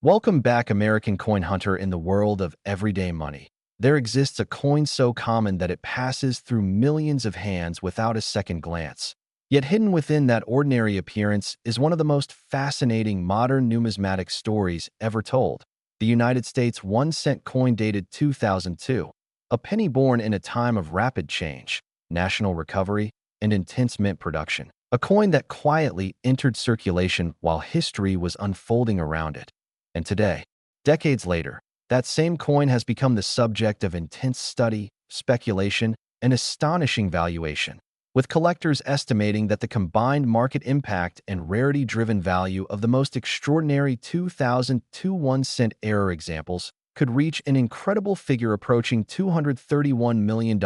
Welcome back, American coin hunter. In the world of everyday money, there exists a coin so common that it passes through millions of hands without a second glance. Yet hidden within that ordinary appearance is one of the most fascinating modern numismatic stories ever told. The United States 1-cent coin dated 2002, a penny born in a time of rapid change, national recovery, and intense mint production. A coin that quietly entered circulation while history was unfolding around it. And today, decades later, that same coin has become the subject of intense study, speculation, and astonishing valuation, with collectors estimating that the combined market impact and rarity-driven value of the most extraordinary 2002 1-cent error examples could reach an incredible figure approaching $231 million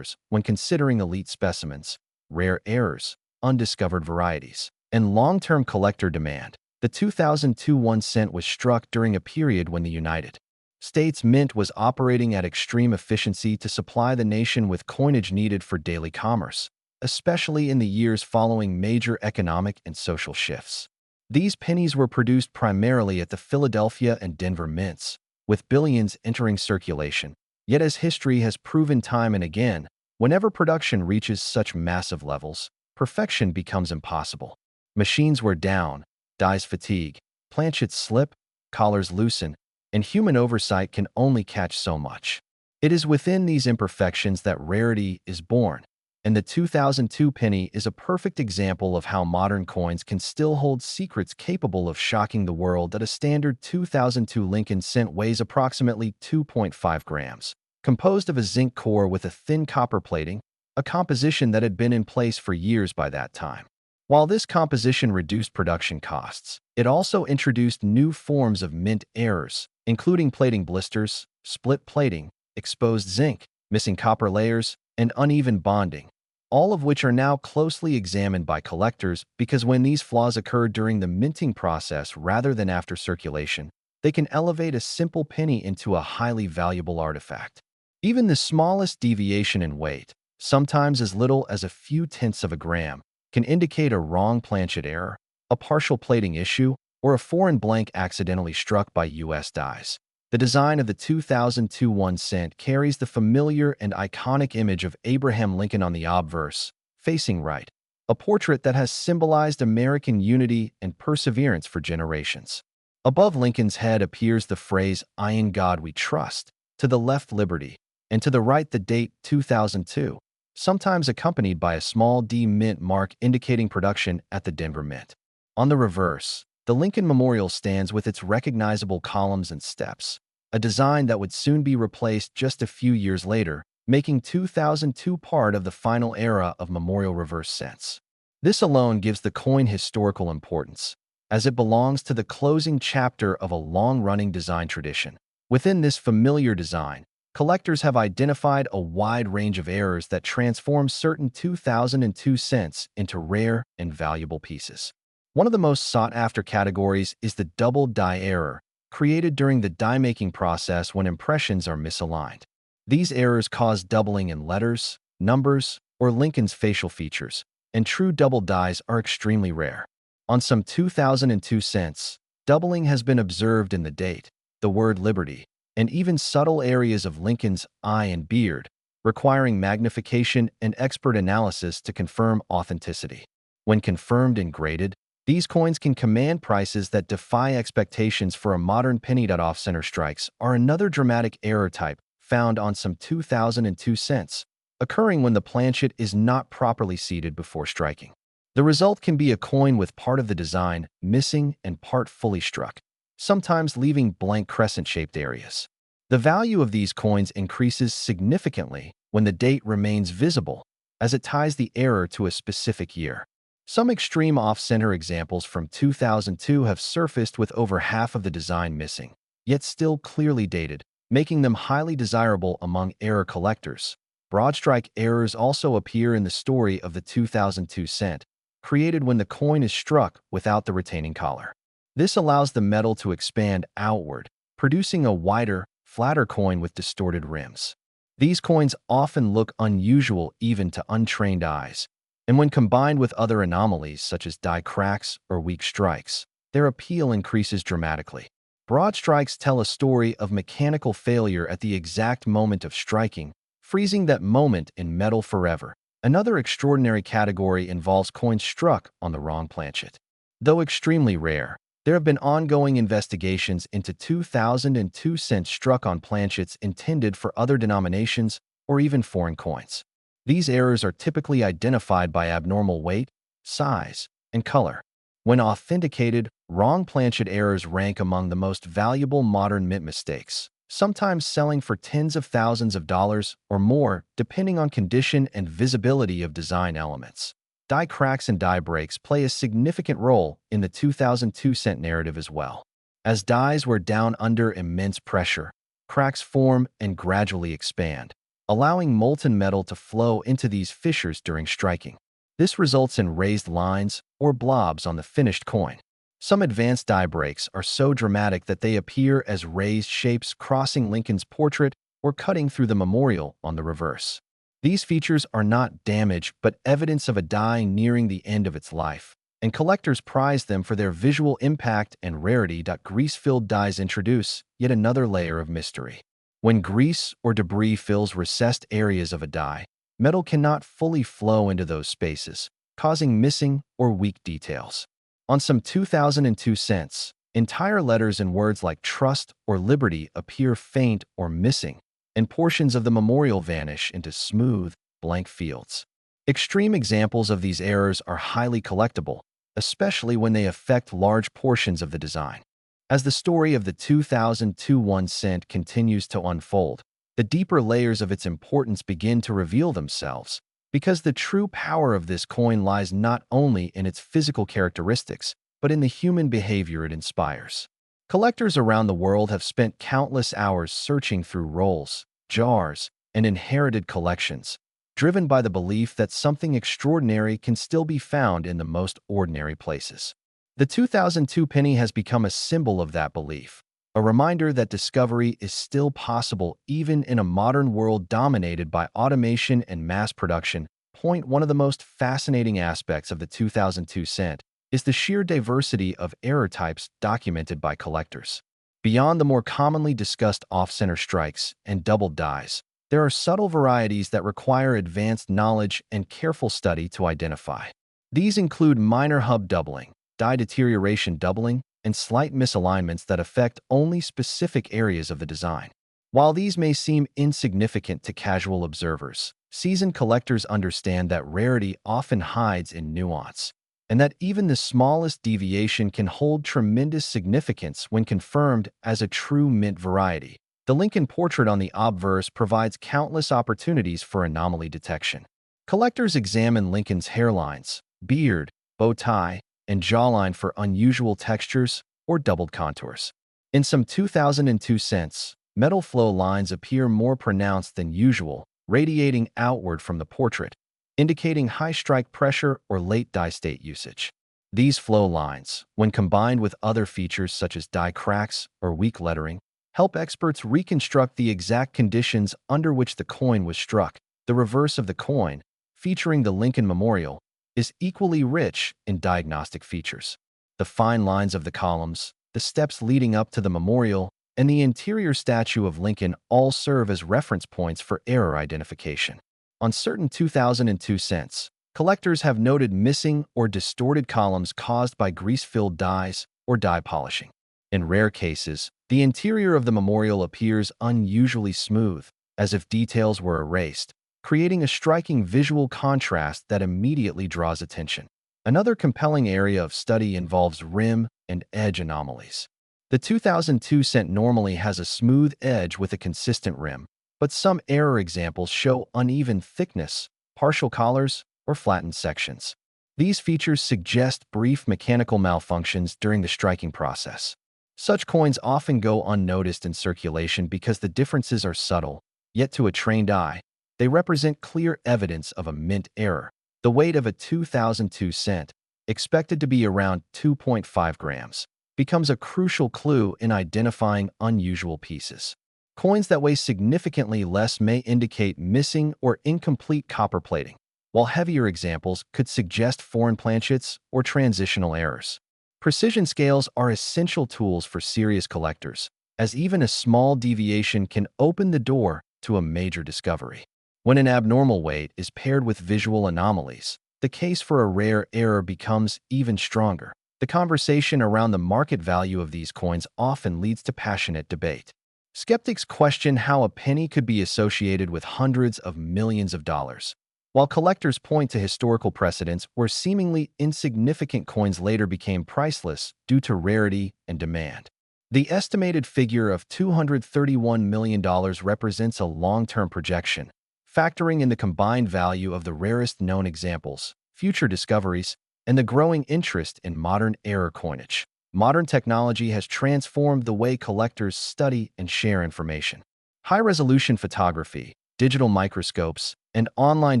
when considering elite specimens, rare errors, undiscovered varieties, and long-term collector demand. The 2002 1-cent was struck during a period when the United States Mint was operating at extreme efficiency to supply the nation with coinage needed for daily commerce, especially in the years following major economic and social shifts. These pennies were produced primarily at the Philadelphia and Denver mints, with billions entering circulation. Yet as history has proven time and again, whenever production reaches such massive levels, perfection becomes impossible. Machines wear down, dies fatigue, planchets slip, collars loosen, and human oversight can only catch so much. It is within these imperfections that rarity is born, and the 2002 penny is a perfect example of how modern coins can still hold secrets capable of shocking the world. That a standard 2002 Lincoln cent weighs approximately 2.5 grams, composed of a zinc core with a thin copper plating, a composition that had been in place for years by that time. While this composition reduced production costs, it also introduced new forms of mint errors, including plating blisters, split plating, exposed zinc, missing copper layers, and uneven bonding, all of which are now closely examined by collectors because when these flaws occur during the minting process rather than after circulation, they can elevate a simple penny into a highly valuable artifact. Even the smallest deviation in weight, sometimes as little as a few tenths of a gram, can indicate a wrong planchet error, a partial plating issue, or a foreign blank accidentally struck by U.S. dies. The design of the 2002 1-cent carries the familiar and iconic image of Abraham Lincoln on the obverse, facing right, a portrait that has symbolized American unity and perseverance for generations. Above Lincoln's head appears the phrase, "I in God we trust," to the left liberty, and to the right the date 2002. Sometimes accompanied by a small D mint mark indicating production at the Denver Mint. On the reverse, the Lincoln Memorial stands with its recognizable columns and steps, a design that would soon be replaced just a few years later, making 2002 part of the final era of memorial reverse cents. This alone gives the coin historical importance, as it belongs to the closing chapter of a long-running design tradition. Within this familiar design, collectors have identified a wide range of errors that transform certain 2002 cents into rare and valuable pieces. One of the most sought-after categories is the double die error, created during the die-making process when impressions are misaligned. These errors cause doubling in letters, numbers, or Lincoln's facial features, and true double dies are extremely rare. On some 2002 cents, doubling has been observed in the date, the word liberty, and even subtle areas of Lincoln's eye and beard, requiring magnification and expert analysis to confirm authenticity. When confirmed and graded, these coins can command prices that defy expectations for a modern penny. Off-center strikes are another dramatic error type found on some 2002 cents, occurring when the planchet is not properly seated before striking. The result can be a coin with part of the design missing and part fully struck, sometimes leaving blank crescent-shaped areas. The value of these coins increases significantly when the date remains visible, as it ties the error to a specific year. Some extreme off-center examples from 2002 have surfaced with over half of the design missing, yet still clearly dated, making them highly desirable among error collectors. Broad strike errors also appear in the story of the 2002 cent, created when the coin is struck without the retaining collar. This allows the metal to expand outward, producing a wider, flatter coin with distorted rims. These coins often look unusual even to untrained eyes, and when combined with other anomalies such as die cracks or weak strikes, their appeal increases dramatically. Broad strikes tell a story of mechanical failure at the exact moment of striking, freezing that moment in metal forever. Another extraordinary category involves coins struck on the wrong planchet. Though extremely rare, there have been ongoing investigations into 2002 cents struck on planchets intended for other denominations or even foreign coins. These errors are typically identified by abnormal weight, size, and color. When authenticated, wrong planchet errors rank among the most valuable modern mint mistakes, sometimes selling for tens of thousands of dollars or more, depending on condition and visibility of design elements. Die cracks and die breaks play a significant role in the 2002 cent narrative as well. As dies wear down under immense pressure, cracks form and gradually expand, allowing molten metal to flow into these fissures during striking. This results in raised lines or blobs on the finished coin. Some advanced die breaks are so dramatic that they appear as raised shapes crossing Lincoln's portrait or cutting through the memorial on the reverse. These features are not damage but evidence of a die nearing the end of its life, and collectors prize them for their visual impact and rarity. Grease-filled dies introduce yet another layer of mystery. When grease or debris fills recessed areas of a die, metal cannot fully flow into those spaces, causing missing or weak details. On some 2002 cents, entire letters and words like trust or liberty appear faint or missing, and portions of the memorial vanish into smooth, blank fields. Extreme examples of these errors are highly collectible, especially when they affect large portions of the design. As the story of the 2002 1 cent continues to unfold, the deeper layers of its importance begin to reveal themselves, because the true power of this coin lies not only in its physical characteristics, but in the human behavior it inspires. Collectors around the world have spent countless hours searching through rolls, jars, and inherited collections, driven by the belief that something extraordinary can still be found in the most ordinary places. The 2002 penny has become a symbol of that belief, a reminder that discovery is still possible even in a modern world dominated by automation and mass production. One of the most fascinating aspects of the 2002 cent is the sheer diversity of error types documented by collectors. Beyond the more commonly discussed off-center strikes and doubled dies, there are subtle varieties that require advanced knowledge and careful study to identify. These include minor hub doubling, die deterioration doubling, and slight misalignments that affect only specific areas of the design. While these may seem insignificant to casual observers, seasoned collectors understand that rarity often hides in nuance, and that even the smallest deviation can hold tremendous significance when confirmed as a true mint variety. The Lincoln portrait on the obverse provides countless opportunities for anomaly detection. Collectors examine Lincoln's hairlines, beard, bow tie, and jawline for unusual textures or doubled contours. In some 2002 cents, metal flow lines appear more pronounced than usual, radiating outward from the portrait, indicating high strike pressure or late die state usage. These flow lines, when combined with other features such as die cracks or weak lettering, help experts reconstruct the exact conditions under which the coin was struck. The reverse of the coin, featuring the Lincoln Memorial, is equally rich in diagnostic features. The fine lines of the columns, the steps leading up to the memorial, and the interior statue of Lincoln all serve as reference points for error identification. On certain 2002 cents, collectors have noted missing or distorted columns caused by grease-filled dies or die polishing. In rare cases, the interior of the memorial appears unusually smooth, as if details were erased, creating a striking visual contrast that immediately draws attention. Another compelling area of study involves rim and edge anomalies. The 2002 cent normally has a smooth edge with a consistent rim, but some error examples show uneven thickness, partial collars, or flattened sections. These features suggest brief mechanical malfunctions during the striking process. Such coins often go unnoticed in circulation because the differences are subtle, yet to a trained eye, they represent clear evidence of a mint error. The weight of a 2002 cent, expected to be around 2.5 grams, becomes a crucial clue in identifying unusual pieces. Coins that weigh significantly less may indicate missing or incomplete copper plating, while heavier examples could suggest foreign planchets or transitional errors. Precision scales are essential tools for serious collectors, as even a small deviation can open the door to a major discovery. When an abnormal weight is paired with visual anomalies, the case for a rare error becomes even stronger. The conversation around the market value of these coins often leads to passionate debate. Skeptics question how a penny could be associated with hundreds of millions of dollars, while collectors point to historical precedents where seemingly insignificant coins later became priceless due to rarity and demand. The estimated figure of $231 million represents a long-term projection, factoring in the combined value of the rarest known examples, future discoveries, and the growing interest in modern-era coinage. Modern technology has transformed the way collectors study and share information. High-resolution photography, digital microscopes, and online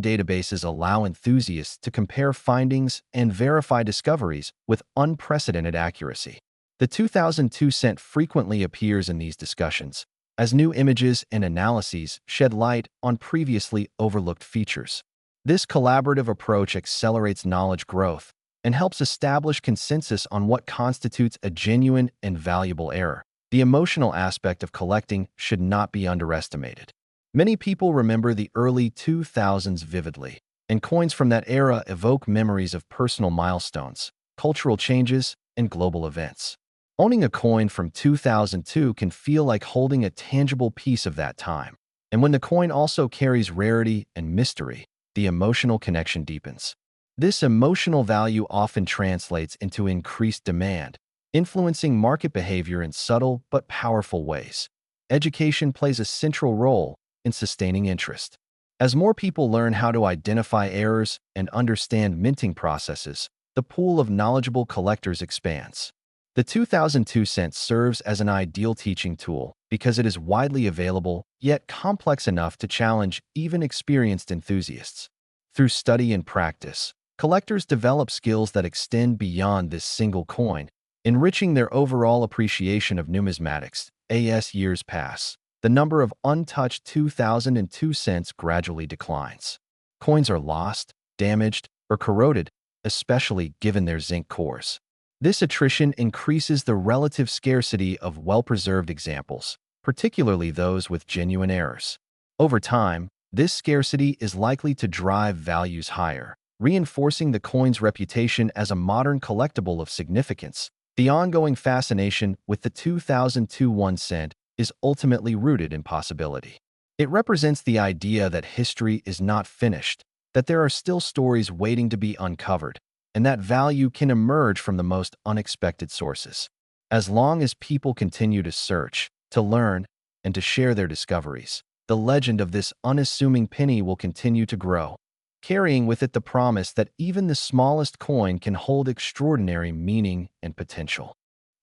databases allow enthusiasts to compare findings and verify discoveries with unprecedented accuracy. The 2002 cent frequently appears in these discussions, as new images and analyses shed light on previously overlooked features. This collaborative approach accelerates knowledge growth and helps establish consensus on what constitutes a genuine and valuable error. The emotional aspect of collecting should not be underestimated. Many people remember the early 2000s vividly, and coins from that era evoke memories of personal milestones, cultural changes, and global events. Owning a coin from 2002 can feel like holding a tangible piece of that time. And when the coin also carries rarity and mystery, the emotional connection deepens. This emotional value often translates into increased demand, influencing market behavior in subtle but powerful ways. Education plays a central role in sustaining interest. As more people learn how to identify errors and understand minting processes, the pool of knowledgeable collectors expands. The 2002 cent serves as an ideal teaching tool because it is widely available, yet complex enough to challenge even experienced enthusiasts. Through study and practice, collectors develop skills that extend beyond this single coin, enriching their overall appreciation of numismatics. As years pass, the number of untouched 2002 cents gradually declines. Coins are lost, damaged, or corroded, especially given their zinc cores. This attrition increases the relative scarcity of well-preserved examples, particularly those with genuine errors. Over time, this scarcity is likely to drive values higher, reinforcing the coin's reputation as a modern collectible of significance. The ongoing fascination with the 2002 1 cent is ultimately rooted in possibility. It represents the idea that history is not finished, that there are still stories waiting to be uncovered, and that value can emerge from the most unexpected sources. As long as people continue to search, to learn, and to share their discoveries, the legend of this unassuming penny will continue to grow, carrying with it the promise that even the smallest coin can hold extraordinary meaning and potential.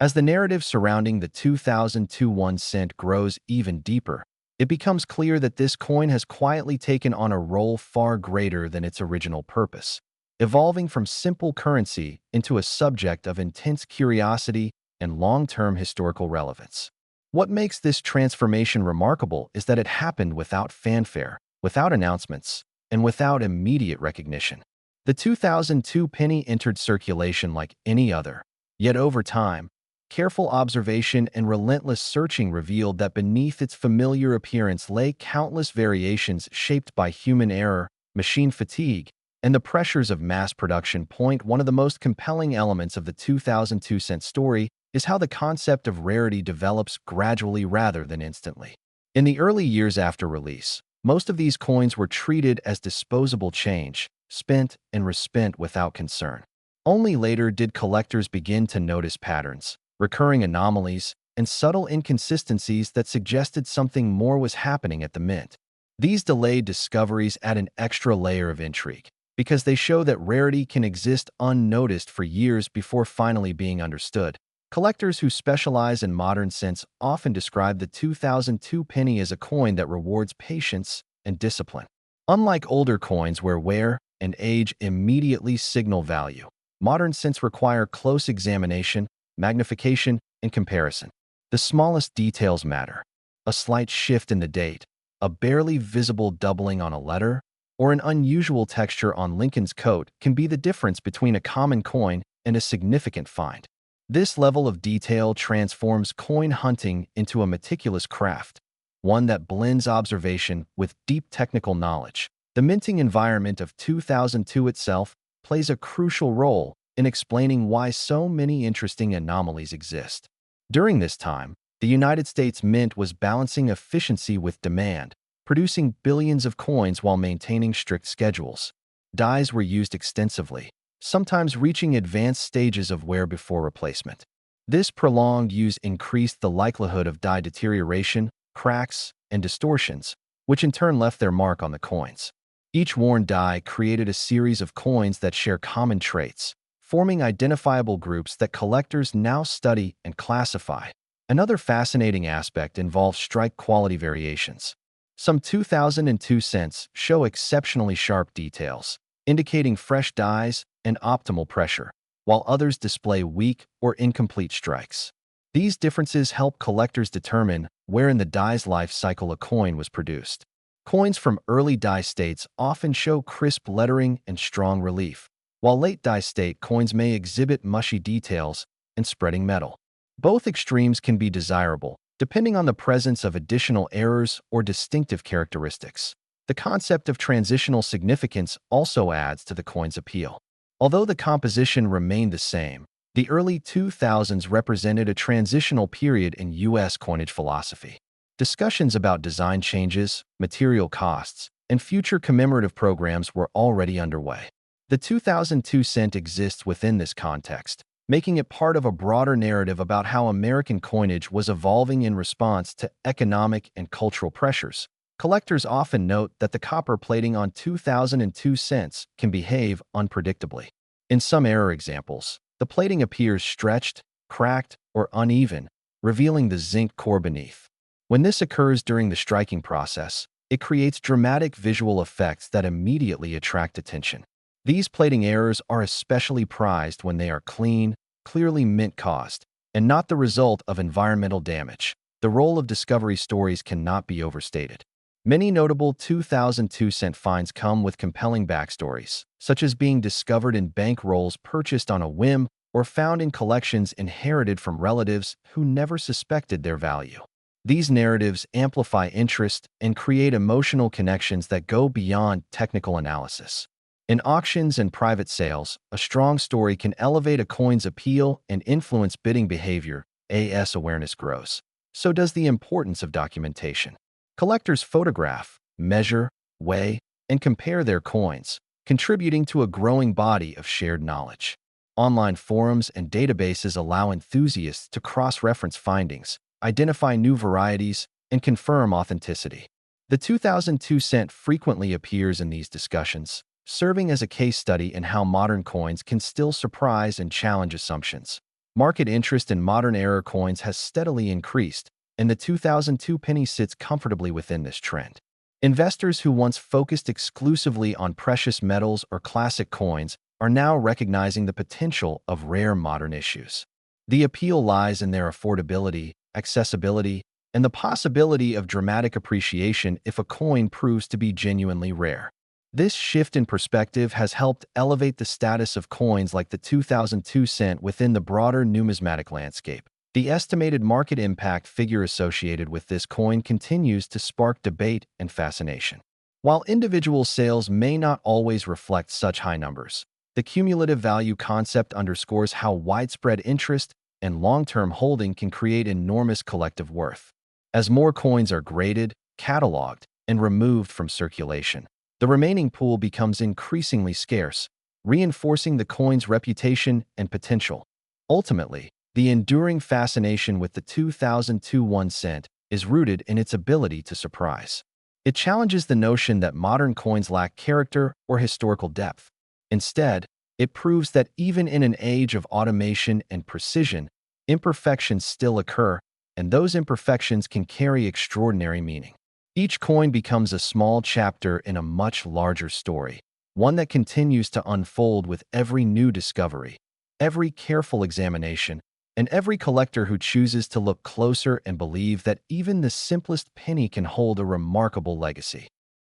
As the narrative surrounding the 2002 1 cent grows even deeper, it becomes clear that this coin has quietly taken on a role far greater than its original purpose, evolving from simple currency into a subject of intense curiosity and long-term historical relevance. What makes this transformation remarkable is that it happened without fanfare, without announcements, and without immediate recognition. The 2002 penny entered circulation like any other, yet over time, careful observation and relentless searching revealed that beneath its familiar appearance lay countless variations shaped by human error, machine fatigue, and the pressures of mass production. One of the most compelling elements of the 2002 cent story is how the concept of rarity develops gradually rather than instantly. In the early years after release, most of these coins were treated as disposable change, spent and respent without concern. Only later did collectors begin to notice patterns, recurring anomalies, and subtle inconsistencies that suggested something more was happening at the mint. These delayed discoveries add an extra layer of intrigue, because they show that rarity can exist unnoticed for years before finally being understood. Collectors who specialize in modern cents often describe the 2002 penny as a coin that rewards patience and discipline. Unlike older coins where wear and age immediately signal value, modern cents require close examination, magnification, and comparison. The smallest details matter. A slight shift in the date, a barely visible doubling on a letter, or an unusual texture on Lincoln's coat can be the difference between a common coin and a significant find. This level of detail transforms coin hunting into a meticulous craft, one that blends observation with deep technical knowledge. The minting environment of 2002 itself plays a crucial role in explaining why so many interesting anomalies exist. During this time, the United States Mint was balancing efficiency with demand, producing billions of coins while maintaining strict schedules. Dies were used extensively, sometimes reaching advanced stages of wear before replacement. This prolonged use increased the likelihood of die deterioration, cracks, and distortions, which in turn left their mark on the coins. Each worn die created a series of coins that share common traits, forming identifiable groups that collectors now study and classify. Another fascinating aspect involves strike quality variations. Some 2002 cents show exceptionally sharp details, indicating fresh dies and optimal pressure, while others display weak or incomplete strikes. These differences help collectors determine where in the die's life cycle a coin was produced. Coins from early die states often show crisp lettering and strong relief, while late die state coins may exhibit mushy details and spreading metal. Both extremes can be desirable, depending on the presence of additional errors or distinctive characteristics. The concept of transitional significance also adds to the coin's appeal. Although the composition remained the same, the early 2000s represented a transitional period in U.S. coinage philosophy. Discussions about design changes, material costs, and future commemorative programs were already underway. The 2002 cent exists within this context, making it part of a broader narrative about how American coinage was evolving in response to economic and cultural pressures. Collectors often note that the copper plating on 2002 cents can behave unpredictably. In some error examples, the plating appears stretched, cracked, or uneven, revealing the zinc core beneath. When this occurs during the striking process, it creates dramatic visual effects that immediately attract attention. These plating errors are especially prized when they are clean, clearly mint-caused, and not the result of environmental damage. The role of discovery stories cannot be overstated. Many notable 2002 cent finds come with compelling backstories, such as being discovered in bank rolls purchased on a whim or found in collections inherited from relatives who never suspected their value. These narratives amplify interest and create emotional connections that go beyond technical analysis. In auctions and private sales, a strong story can elevate a coin's appeal and influence bidding behavior. As awareness grows, so does the importance of documentation. Collectors photograph, measure, weigh, and compare their coins, contributing to a growing body of shared knowledge. Online forums and databases allow enthusiasts to cross-reference findings, identify new varieties, and confirm authenticity. The 2002 cent frequently appears in these discussions, serving as a case study in how modern coins can still surprise and challenge assumptions. Market interest in modern era coins has steadily increased, and the 2002 penny sits comfortably within this trend. Investors who once focused exclusively on precious metals or classic coins are now recognizing the potential of rare modern issues. The appeal lies in their affordability, accessibility, and the possibility of dramatic appreciation if a coin proves to be genuinely rare. This shift in perspective has helped elevate the status of coins like the 2002 cent within the broader numismatic landscape. The estimated market impact figure associated with this coin continues to spark debate and fascination. While individual sales may not always reflect such high numbers, the cumulative value concept underscores how widespread interest and long-term holding can create enormous collective worth. As more coins are graded, cataloged, and removed from circulation, the remaining pool becomes increasingly scarce, reinforcing the coin's reputation and potential. Ultimately, the enduring fascination with the 2002 1 cent is rooted in its ability to surprise. It challenges the notion that modern coins lack character or historical depth. Instead, it proves that even in an age of automation and precision, imperfections still occur, and those imperfections can carry extraordinary meaning. Each coin becomes a small chapter in a much larger story, one that continues to unfold with every new discovery, every careful examination, and every collector who chooses to look closer and believe that even the simplest penny can hold a remarkable legacy.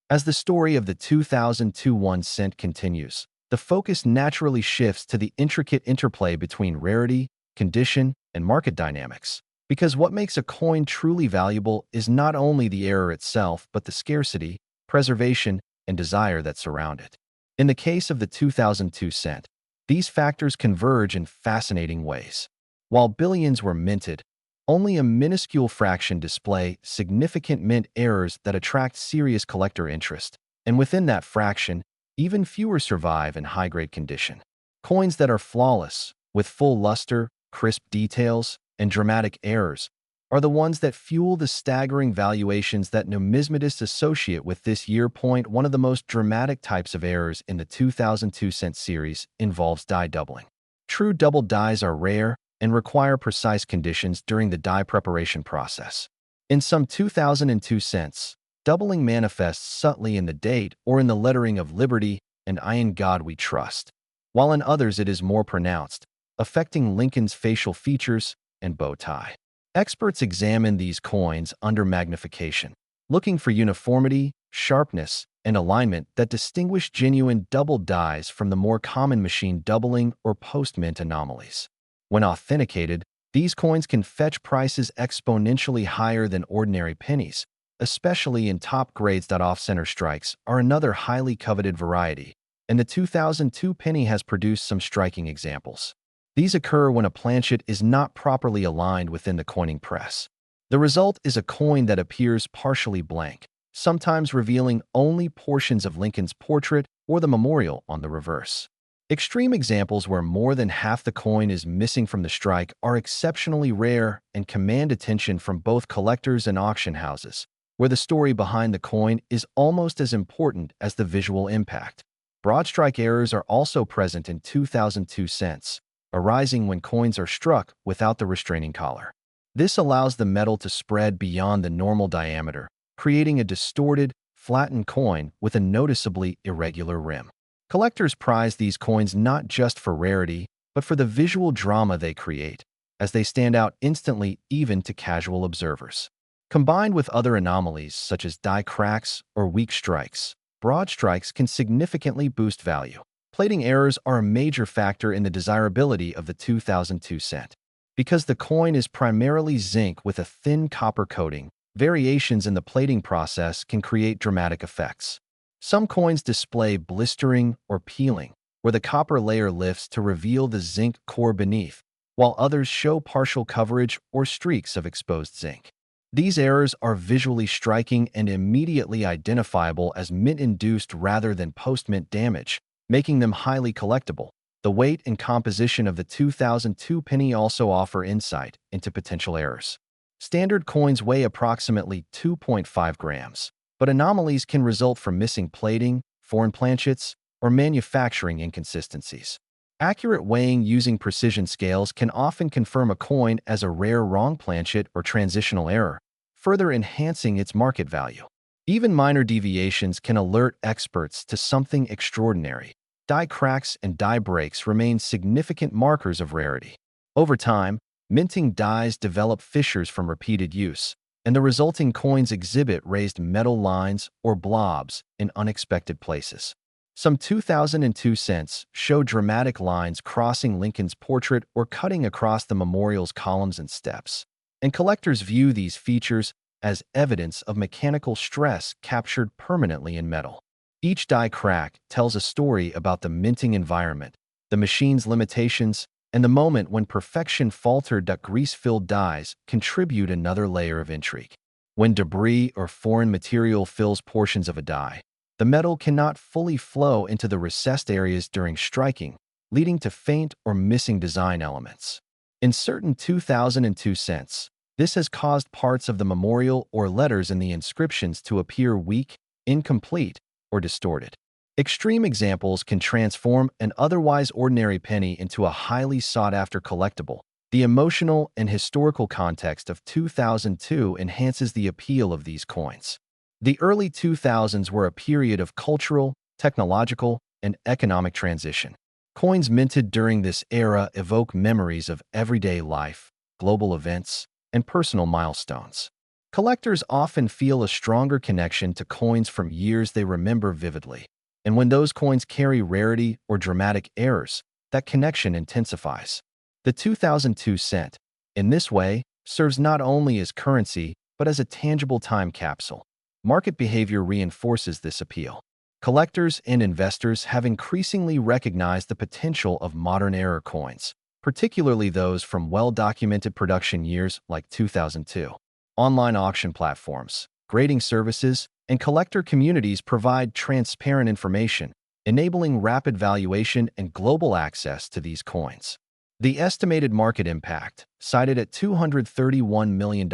As the story of the 2002 1 cent continues, the focus naturally shifts to the intricate interplay between rarity, condition, and market dynamics. Because what makes a coin truly valuable is not only the error itself, but the scarcity, preservation, and desire that surround it. In the case of the 2002 cent, these factors converge in fascinating ways. While billions were minted, only a minuscule fraction display significant mint errors that attract serious collector interest, and within that fraction, even fewer survive in high-grade condition. Coins that are flawless, with full luster, crisp details, and dramatic errors, are the ones that fuel the staggering valuations that numismatists associate with this year. One of the most dramatic types of errors in the 2002 cent series involves die doubling. True double dies are rare and require precise conditions during the die preparation process. In some 2002 cents, doubling manifests subtly in the date or in the lettering of Liberty and I in God We Trust, while in others it is more pronounced, affecting Lincoln's facial features and bow tie. Experts examine these coins under magnification, looking for uniformity, sharpness, and alignment that distinguish genuine double dies from the more common machine doubling or post-mint anomalies. When authenticated, these coins can fetch prices exponentially higher than ordinary pennies, especially in top grades. Off-center strikes are another highly coveted variety, and the 2002 penny has produced some striking examples. These occur when a planchet is not properly aligned within the coining press. The result is a coin that appears partially blank, sometimes revealing only portions of Lincoln's portrait or the memorial on the reverse. Extreme examples where more than half the coin is missing from the strike are exceptionally rare and command attention from both collectors and auction houses, where the story behind the coin is almost as important as the visual impact. Broad strike errors are also present in 2002 cents, arising when coins are struck without the restraining collar. This allows the metal to spread beyond the normal diameter, creating a distorted, flattened coin with a noticeably irregular rim. Collectors prize these coins not just for rarity, but for the visual drama they create, as they stand out instantly even to casual observers. Combined with other anomalies such as die cracks or weak strikes, broad strikes can significantly boost value. Plating errors are a major factor in the desirability of the 2002 cent. Because the coin is primarily zinc with a thin copper coating, variations in the plating process can create dramatic effects. Some coins display blistering or peeling, where the copper layer lifts to reveal the zinc core beneath, while others show partial coverage or streaks of exposed zinc. These errors are visually striking and immediately identifiable as mint-induced rather than post-mint damage, making them highly collectible. The weight and composition of the 2002 penny also offer insight into potential errors. Standard coins weigh approximately 2.5 grams, but anomalies can result from missing plating, foreign planchets, or manufacturing inconsistencies. Accurate weighing using precision scales can often confirm a coin as a rare wrong planchet or transitional error, further enhancing its market value. Even minor deviations can alert experts to something extraordinary. Die cracks and die breaks remain significant markers of rarity. Over time, minting dies develop fissures from repeated use, and the resulting coins exhibit raised metal lines or blobs in unexpected places. Some 2002 cents show dramatic lines crossing Lincoln's portrait or cutting across the memorial's columns and steps, and collectors view these features as evidence of mechanical stress captured permanently in metal. Each die crack tells a story about the minting environment, the machine's limitations, and the moment when perfection faltered. Grease-filled dies contribute another layer of intrigue. When debris or foreign material fills portions of a die, the metal cannot fully flow into the recessed areas during striking, leading to faint or missing design elements. In certain 2002 cents, this has caused parts of the memorial or letters in the inscriptions to appear weak, incomplete, or distorted. Extreme examples can transform an otherwise ordinary penny into a highly sought-after collectible. The emotional and historical context of 2002 enhances the appeal of these coins. The early 2000s were a period of cultural, technological, and economic transition. Coins minted during this era evoke memories of everyday life, global events, and personal milestones. Collectors often feel a stronger connection to coins from years they remember vividly, and when those coins carry rarity or dramatic errors, that connection intensifies. The 2002 cent, in this way, serves not only as currency, but as a tangible time capsule. Market behavior reinforces this appeal. Collectors and investors have increasingly recognized the potential of modern-era coins, particularly those from well-documented production years like 2002. Online auction platforms, grading services, and collector communities provide transparent information, enabling rapid valuation and global access to these coins. The estimated market impact, cited at $231 million,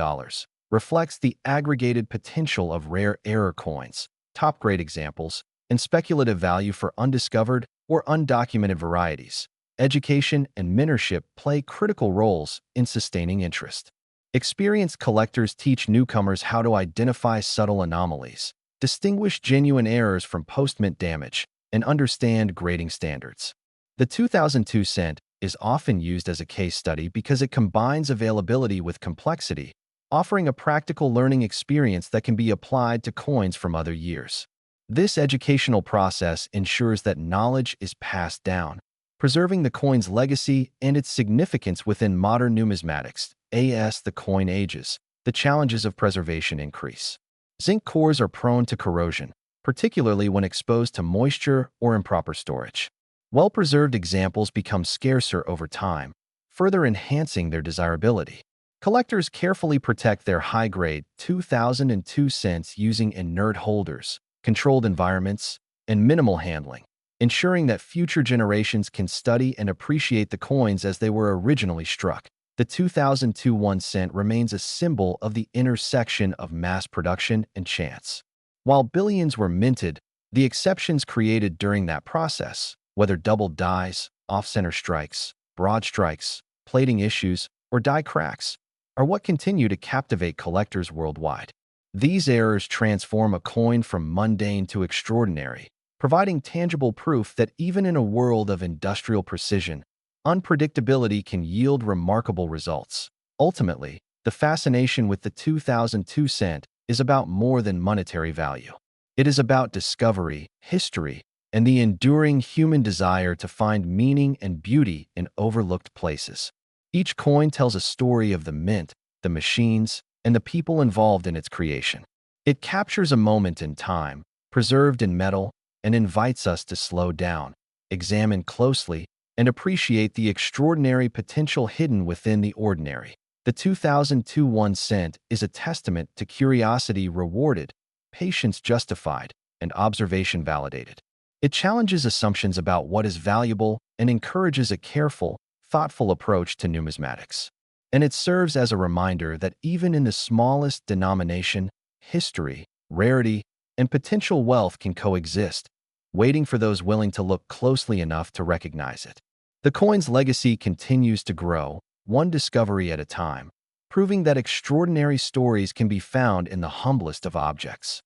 reflects the aggregated potential of rare error coins, top-grade examples, and speculative value for undiscovered or undocumented varieties. Education and mentorship play critical roles in sustaining interest. Experienced collectors teach newcomers how to identify subtle anomalies, distinguish genuine errors from post-mint damage, and understand grading standards. The 2002 cent is often used as a case study because it combines availability with complexity, offering a practical learning experience that can be applied to coins from other years. This educational process ensures that knowledge is passed down, preserving the coin's legacy and its significance within modern numismatics. As the coin ages, the challenges of preservation increase. Zinc cores are prone to corrosion, particularly when exposed to moisture or improper storage. Well-preserved examples become scarcer over time, further enhancing their desirability. Collectors carefully protect their high-grade 2002 cents using inert holders, controlled environments, and minimal handling, ensuring that future generations can study and appreciate the coins as they were originally struck. The 2002 1 cent remains a symbol of the intersection of mass production and chance. While billions were minted, the exceptions created during that process, whether doubled dies, off-center strikes, broad strikes, plating issues, or die cracks, are what continue to captivate collectors worldwide. These errors transform a coin from mundane to extraordinary, providing tangible proof that even in a world of industrial precision, unpredictability can yield remarkable results. Ultimately, the fascination with the 2002 cent is about more than monetary value. It is about discovery, history, and the enduring human desire to find meaning and beauty in overlooked places. Each coin tells a story of the mint, the machines, and the people involved in its creation. It captures a moment in time, preserved in metal, and invites us to slow down, examine closely, and appreciate the extraordinary potential hidden within the ordinary. The 2002 1 cent is a testament to curiosity rewarded, patience justified, and observation validated. It challenges assumptions about what is valuable and encourages a careful, thoughtful approach to numismatics. And it serves as a reminder that even in the smallest denomination, history, rarity, and potential wealth can coexist, waiting for those willing to look closely enough to recognize it. The coin's legacy continues to grow, one discovery at a time, proving that extraordinary stories can be found in the humblest of objects.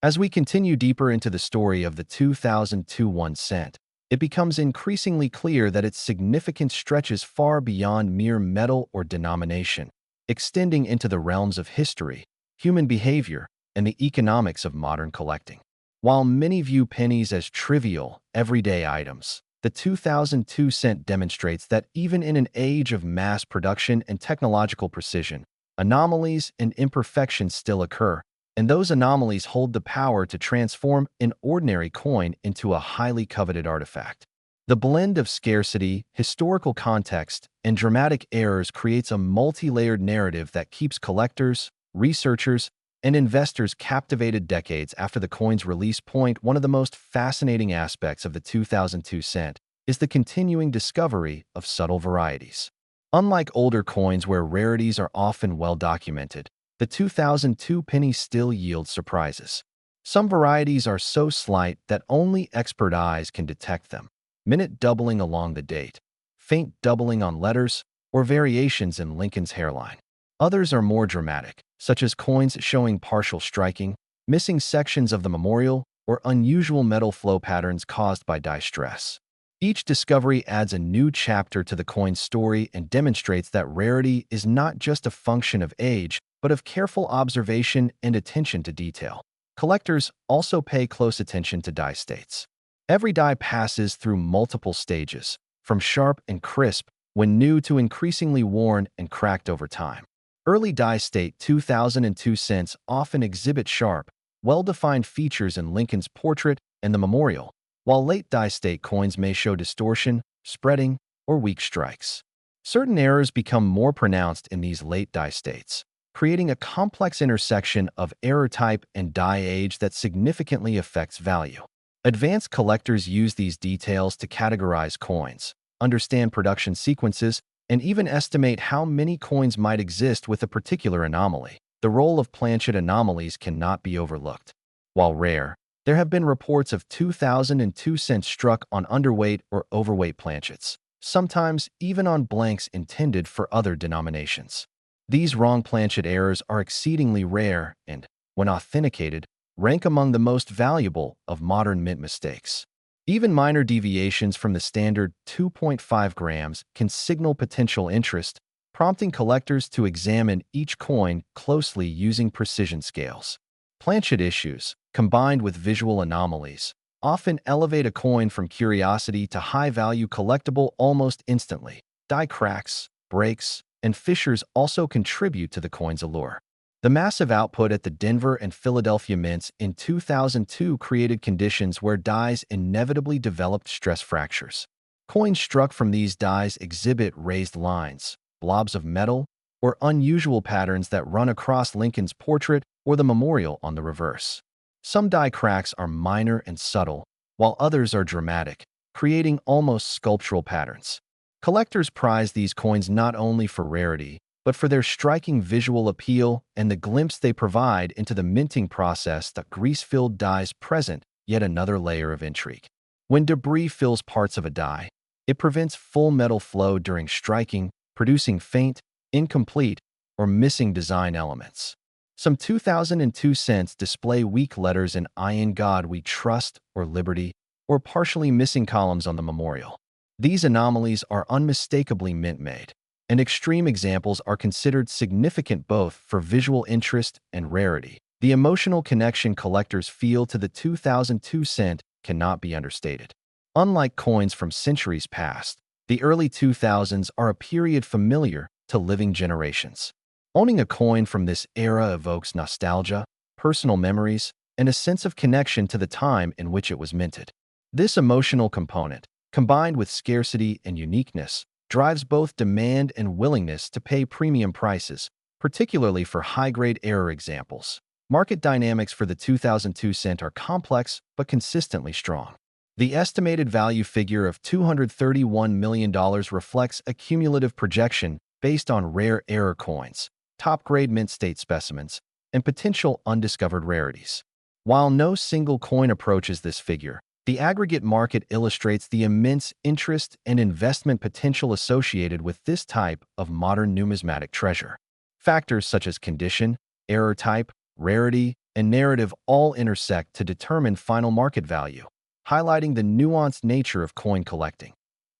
As we continue deeper into the story of the 2002 1 cent, it becomes increasingly clear that its significance stretches far beyond mere metal or denomination, extending into the realms of history, human behavior, and the economics of modern collecting. While many view pennies as trivial, everyday items, the 2002 cent demonstrates that even in an age of mass production and technological precision, anomalies and imperfections still occur, and those anomalies hold the power to transform an ordinary coin into a highly coveted artifact. The blend of scarcity, historical context, and dramatic errors creates a multi-layered narrative that keeps collectors, researchers, and investors captivated decades after the coin's release point. One of the most fascinating aspects of the 2002 cent is the continuing discovery of subtle varieties. Unlike older coins where rarities are often well documented, the 2002 penny still yields surprises. Some varieties are so slight that only expert eyes can detect them. Minute doubling along the date, faint doubling on letters, or variations in Lincoln's hairline. Others are more dramatic, such as coins showing partial striking, missing sections of the memorial, or unusual metal flow patterns caused by die stress. Each discovery adds a new chapter to the coin's story and demonstrates that rarity is not just a function of age, but of careful observation and attention to detail. Collectors also pay close attention to die states. Every die passes through multiple stages, from sharp and crisp when new to increasingly worn and cracked over time. Early die state 2002 cents often exhibit sharp, well-defined features in Lincoln's portrait and the memorial, while late die state coins may show distortion, spreading, or weak strikes. Certain errors become more pronounced in these late die states, creating a complex intersection of error type and die age that significantly affects value. Advanced collectors use these details to categorize coins, understand production sequences, and even estimate how many coins might exist with a particular anomaly. The role of planchet anomalies cannot be overlooked. While rare, there have been reports of 2002 cents struck on underweight or overweight planchets, sometimes even on blanks intended for other denominations. These wrong planchet errors are exceedingly rare and, when authenticated, rank among the most valuable of modern mint mistakes. Even minor deviations from the standard 2.5 grams can signal potential interest, prompting collectors to examine each coin closely using precision scales. Planchet issues, combined with visual anomalies, often elevate a coin from curiosity to high-value collectible almost instantly. Die cracks, breaks, and fissures also contribute to the coin's allure. The massive output at the Denver and Philadelphia mints in 2002 created conditions where dies inevitably developed stress fractures. Coins struck from these dies exhibit raised lines, blobs of metal, or unusual patterns that run across Lincoln's portrait or the memorial on the reverse. Some die cracks are minor and subtle, while others are dramatic, creating almost sculptural patterns. Collectors prize these coins not only for rarity, but for their striking visual appeal and the glimpse they provide into the minting process. The grease-filled dies present yet another layer of intrigue. When debris fills parts of a die, it prevents full metal flow during striking, producing faint, incomplete, or missing design elements. Some 2002 cents display weak letters in "I in God We Trust" or "Liberty," or partially missing columns on the memorial. These anomalies are unmistakably mint-made, and extreme examples are considered significant both for visual interest and rarity. The emotional connection collectors feel to the 2002 cent cannot be understated. Unlike coins from centuries past, the early 2000s are a period familiar to living generations. Owning a coin from this era evokes nostalgia, personal memories, and a sense of connection to the time in which it was minted. This emotional component, combined with scarcity and uniqueness, drives both demand and willingness to pay premium prices, particularly for high-grade error examples. Market dynamics for the 2002 cent are complex but consistently strong. The estimated value figure of $231 million reflects a cumulative projection based on rare error coins, top-grade mint state specimens, and potential undiscovered rarities. While no single coin approaches this figure, the aggregate market illustrates the immense interest and investment potential associated with this type of modern numismatic treasure. Factors such as condition, error type, rarity, and narrative all intersect to determine final market value, highlighting the nuanced nature of coin collecting.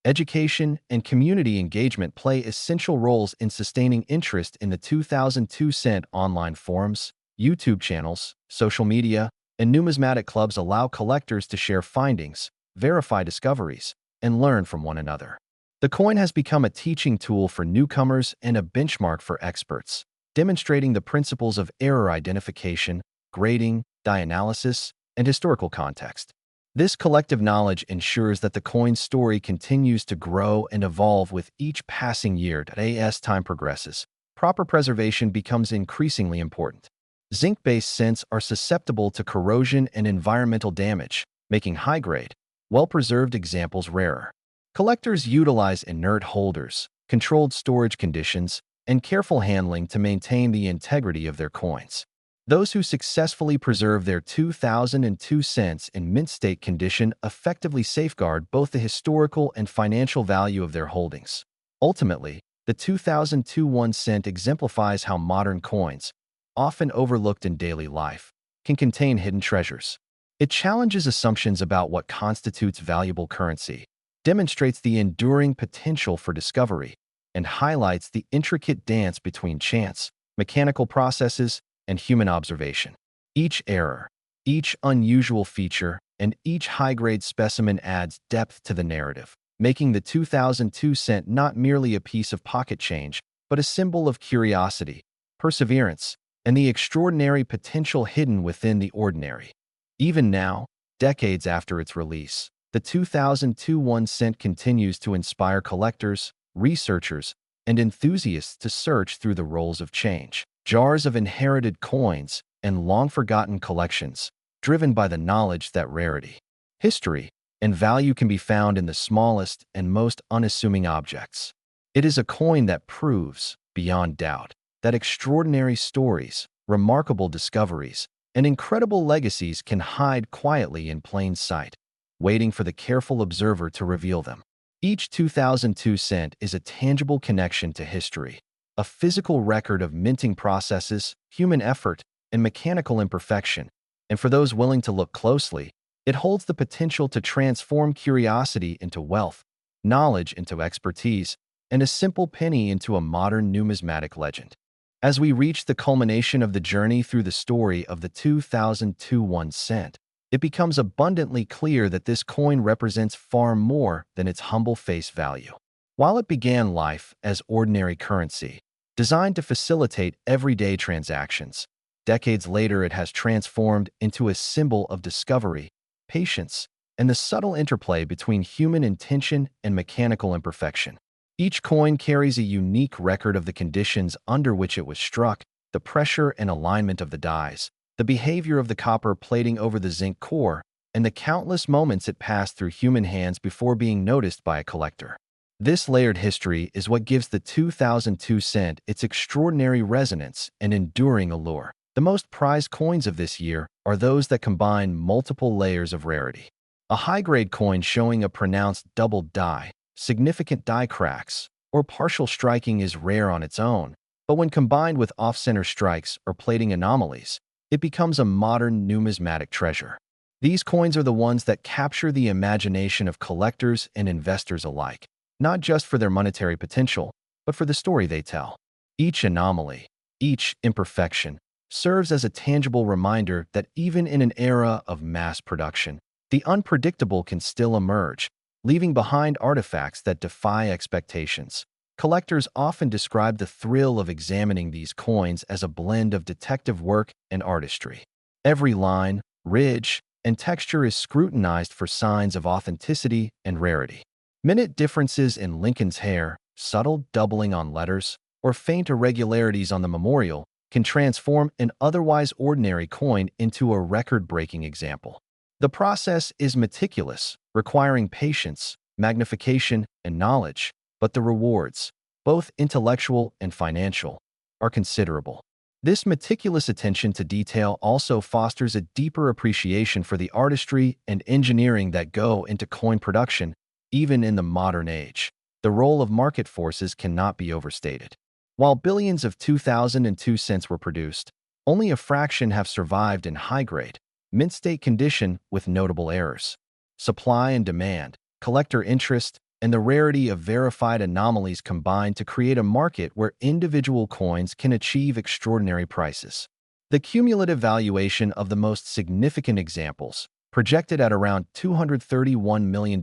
Education and community engagement play essential roles in sustaining interest in the 2002 cent. Online forums, YouTube channels, social media, and numismatic clubs allow collectors to share findings, verify discoveries, and learn from one another. The coin has become a teaching tool for newcomers and a benchmark for experts, demonstrating the principles of error identification, grading, die analysis, and historical context. This collective knowledge ensures that the coin's story continues to grow and evolve with each passing year. As time progresses, proper preservation becomes increasingly important. Zinc-based cents are susceptible to corrosion and environmental damage, making high-grade, well-preserved examples rarer. Collectors utilize inert holders, controlled storage conditions, and careful handling to maintain the integrity of their coins. Those who successfully preserve their 2002 cents in mint state condition effectively safeguard both the historical and financial value of their holdings. Ultimately, the 2002 1 cent exemplifies how modern coins, often overlooked in daily life, can contain hidden treasures. It challenges assumptions about what constitutes valuable currency, demonstrates the enduring potential for discovery, and highlights the intricate dance between chance, mechanical processes, and human observation. Each error, each unusual feature, and each high-grade specimen adds depth to the narrative, making the 2002 cent not merely a piece of pocket change, but a symbol of curiosity, perseverance, and the extraordinary potential hidden within the ordinary. Even now, decades after its release, the 2002 1 cent continues to inspire collectors, researchers, and enthusiasts to search through the rolls of change, jars of inherited coins, and long-forgotten collections, driven by the knowledge that rarity, history, and value can be found in the smallest and most unassuming objects. It is a coin that proves, beyond doubt, that extraordinary stories, remarkable discoveries, and incredible legacies can hide quietly in plain sight, waiting for the careful observer to reveal them. Each 2002 cent is a tangible connection to history, a physical record of minting processes, human effort, and mechanical imperfection, and for those willing to look closely, it holds the potential to transform curiosity into wealth, knowledge into expertise, and a simple penny into a modern numismatic legend. As we reach the culmination of the journey through the story of the 2002 1 cent, it becomes abundantly clear that this coin represents far more than its humble face value. While it began life as ordinary currency, designed to facilitate everyday transactions, decades later it has transformed into a symbol of discovery, patience, and the subtle interplay between human intention and mechanical imperfection. Each coin carries a unique record of the conditions under which it was struck, the pressure and alignment of the dies, the behavior of the copper plating over the zinc core, and the countless moments it passed through human hands before being noticed by a collector. This layered history is what gives the 2002 cent its extraordinary resonance and enduring allure. The most prized coins of this year are those that combine multiple layers of rarity. A high-grade coin showing a pronounced double die, significant die cracks, or partial striking is rare on its own, but when combined with off-center strikes or plating anomalies, it becomes a modern numismatic treasure. These coins are the ones that capture the imagination of collectors and investors alike, not just for their monetary potential, but for the story they tell. Each anomaly, each imperfection, serves as a tangible reminder that even in an era of mass production, the unpredictable can still emerge, leaving behind artifacts that defy expectations. Collectors often describe the thrill of examining these coins as a blend of detective work and artistry. Every line, ridge, and texture is scrutinized for signs of authenticity and rarity. Minute differences in Lincoln's hair, subtle doubling on letters, or faint irregularities on the memorial can transform an otherwise ordinary coin into a record-breaking example. The process is meticulous, requiring patience, magnification, and knowledge, but the rewards, both intellectual and financial, are considerable. This meticulous attention to detail also fosters a deeper appreciation for the artistry and engineering that go into coin production, even in the modern age. The role of market forces cannot be overstated. While billions of 2002 cents were produced, only a fraction have survived in high-grade, mint-state condition with notable errors. Supply and demand, collector interest, and the rarity of verified anomalies combine to create a market where individual coins can achieve extraordinary prices. The cumulative valuation of the most significant examples, projected at around $231 million,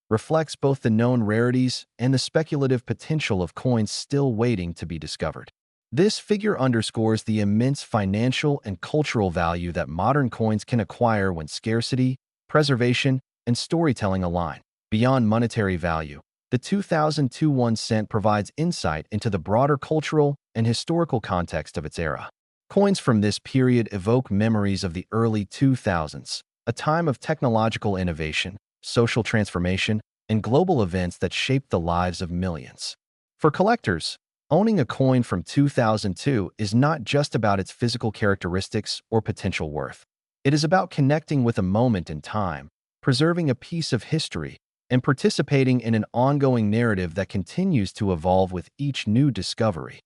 reflects both the known rarities and the speculative potential of coins still waiting to be discovered. This figure underscores the immense financial and cultural value that modern coins can acquire when scarcity, preservation, and storytelling align. Beyond monetary value, the 2002 1 cent provides insight into the broader cultural and historical context of its era. Coins from this period evoke memories of the early 2000s, a time of technological innovation, social transformation, and global events that shaped the lives of millions. For collectors, owning a coin from 2002 is not just about its physical characteristics or potential worth. It is about connecting with a moment in time, preserving a piece of history, and participating in an ongoing narrative that continues to evolve with each new discovery.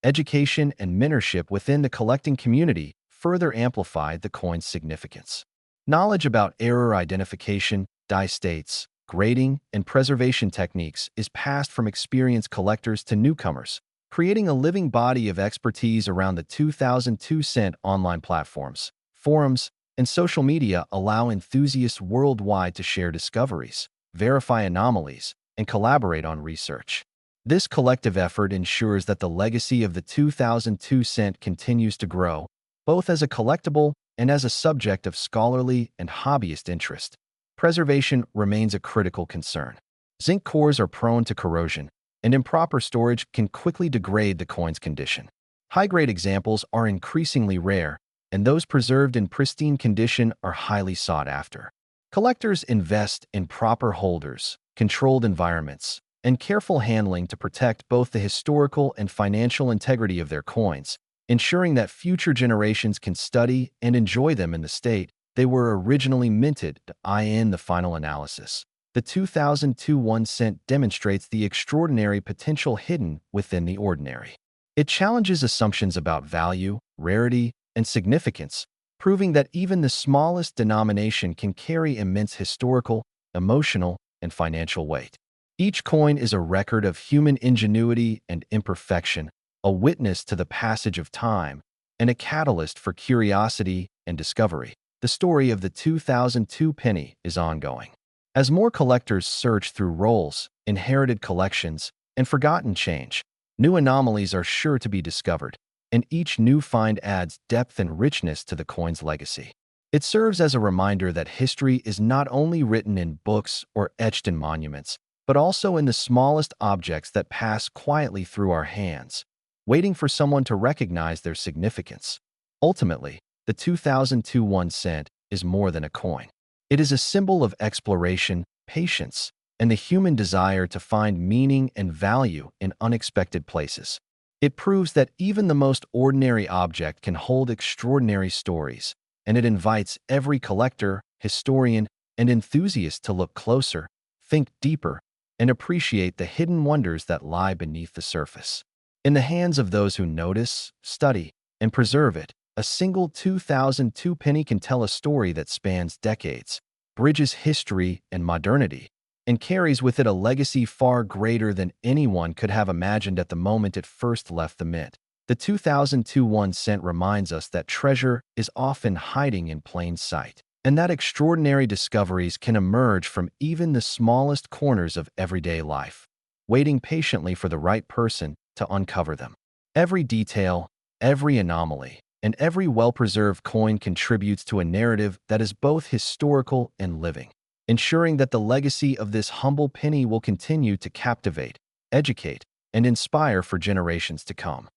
Education and mentorship within the collecting community further amplify the coin's significance. Knowledge about error identification, die states, grading, and preservation techniques is passed from experienced collectors to newcomers, creating a living body of expertise around the 2002 cent. Online platforms, forums, and social media allow enthusiasts worldwide to share discoveries, verify anomalies, and collaborate on research. This collective effort ensures that the legacy of the 2002 cent continues to grow, both as a collectible and as a subject of scholarly and hobbyist interest. Preservation remains a critical concern. Zinc cores are prone to corrosion, and improper storage can quickly degrade the coin's condition. High-grade examples are increasingly rare, and those preserved in pristine condition are highly sought after. Collectors invest in proper holders, controlled environments, and careful handling to protect both the historical and financial integrity of their coins, ensuring that future generations can study and enjoy them in the state they were originally minted. In the final analysis, the 2002 1 cent demonstrates the extraordinary potential hidden within the ordinary. It challenges assumptions about value, rarity, and significance, proving that even the smallest denomination can carry immense historical, emotional, and financial weight. Each coin is a record of human ingenuity and imperfection, a witness to the passage of time, and a catalyst for curiosity and discovery. The story of the 2002 penny is ongoing. As more collectors search through rolls, inherited collections, and forgotten change, new anomalies are sure to be discovered, and each new find adds depth and richness to the coin's legacy. It serves as a reminder that history is not only written in books or etched in monuments, but also in the smallest objects that pass quietly through our hands, waiting for someone to recognize their significance. Ultimately, the 2002 1 cent is more than a coin. It is a symbol of exploration, patience, and the human desire to find meaning and value in unexpected places. It proves that even the most ordinary object can hold extraordinary stories, and it invites every collector, historian, and enthusiast to look closer, think deeper, and appreciate the hidden wonders that lie beneath the surface. In the hands of those who notice, study, and preserve it, a single 2002 penny can tell a story that spans decades, bridges history and modernity, and carries with it a legacy far greater than anyone could have imagined at the moment it first left the mint. The 2002 1 cent reminds us that treasure is often hiding in plain sight, and that extraordinary discoveries can emerge from even the smallest corners of everyday life, waiting patiently for the right person to uncover them. Every detail, every anomaly, and every well-preserved coin contributes to a narrative that is both historical and living, ensuring that the legacy of this humble penny will continue to captivate, educate, and inspire for generations to come.